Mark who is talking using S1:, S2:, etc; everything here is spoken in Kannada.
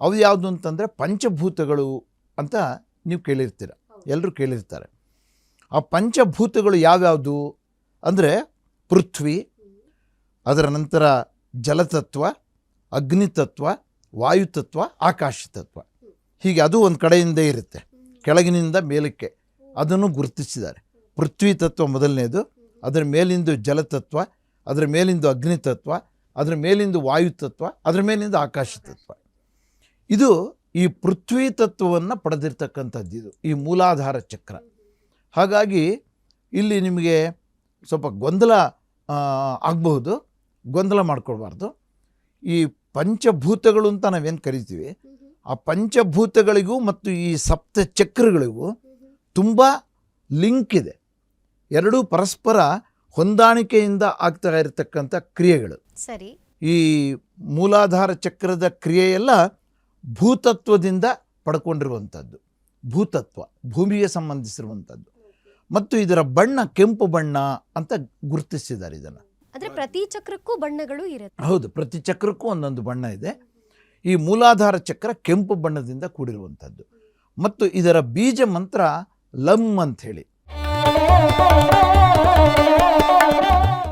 S1: ಅವು ಯಾವುದು ಅಂತಂದರೆ ಪಂಚಭೂತಗಳು ಅಂತ ನೀವು ಕೇಳಿರ್ತೀರ, ಎಲ್ಲರೂ ಕೇಳಿರ್ತಾರೆ. ಆ ಪಂಚಭೂತಗಳು ಯಾವ್ಯಾವುದು ಅಂದರೆ ಪೃಥ್ವಿ, ಅದರ ನಂತರ ಜಲತತ್ವ, ಅಗ್ನಿತತ್ವ, ವಾಯುತತ್ವ, ಆಕಾಶತತ್ವ. ಹೀಗೆ ಅದು ಒಂದು ಕಡೆಯಿಂದ ಇರುತ್ತೆ, ಕೆಳಗಿನಿಂದ ಮೇಲಕ್ಕೆ ಅದನ್ನು ಗುರುತಿಸಿದ್ದಾರೆ. ಪೃಥ್ವಿ ತತ್ವ ಮೊದಲನೇದು, ಅದರ ಮೇಲಿಂದು ಜಲತತ್ವ, ಅದರ ಮೇಲಿಂದು ಅಗ್ನಿತತ್ವ, ಅದರ ಮೇಲಿಂದು ವಾಯುತತ್ವ, ಅದರ ಮೇಲಿಂದ ಆಕಾಶತತ್ವ. ಇದು ಈ ಪೃಥ್ವಿ ತತ್ವವನ್ನು ಪಡೆದಿರ್ತಕ್ಕಂಥದ್ದು, ಇದು ಈ ಮೂಲಾಧಾರ ಚಕ್ರ. ಹಾಗಾಗಿ ಇಲ್ಲಿ ನಿಮಗೆ ಸ್ವಲ್ಪ ಗೊಂದಲ ಆಗಬಹುದು, ಗೊಂದಲ ಮಾಡ್ಕೊಳ್ಬಾರ್ದು. ಈ ಪಂಚಭೂತಗಳು ಅಂತ ನಾವೇನು ಕರಿತೀವಿ, ಆ ಪಂಚಭೂತಗಳಿಗೂ ಮತ್ತು ಈ ಸಪ್ತ ಚಕ್ರಗಳಿಗೂ ತುಂಬ ಲಿಂಕ್ ಇದೆ. ಎರಡೂ ಪರಸ್ಪರ ಹೊಂದಾಣಿಕೆಯಿಂದ ಆಗ್ತಾ ಇರತಕ್ಕಂಥ ಕ್ರಿಯೆಗಳು.
S2: ಸರಿ.
S1: ಈ ಮೂಲಾಧಾರ ಚಕ್ರದ ಕ್ರಿಯೆಯೆಲ್ಲ ಭೂತತ್ವದಿಂದ ಪಡ್ಕೊಂಡಿರುವಂಥದ್ದು, ಭೂತತ್ವ ಭೂಮಿಗೆ ಸಂಬಂಧಿಸಿರುವಂಥದ್ದು. ಮತ್ತು ಇದರ ಬಣ್ಣ ಕೆಂಪು ಬಣ್ಣ ಅಂತ ಗುರುತಿಸಿದ್ದಾರೆ ಇದನ್ನು.
S2: ಆದರೆ ಪ್ರತಿ ಚಕ್ರಕ್ಕೂ ಬಣ್ಣಗಳು ಇರುತ್ತೆ.
S1: ಹೌದು, ಪ್ರತಿ ಚಕ್ರಕ್ಕೂ ಒಂದೊಂದು ಬಣ್ಣ ಇದೆ. ಈ ಮೂಲಾಧಾರ ಚಕ್ರ ಕೆಂಪು ಬಣ್ಣದಿಂದ ಕೂಡಿರುವಂಥದ್ದು. ಮತ್ತು ಇದರ ಬೀಜ ಮಂತ್ರ ಲಂ ಅಂತ ಹೇಳಿ.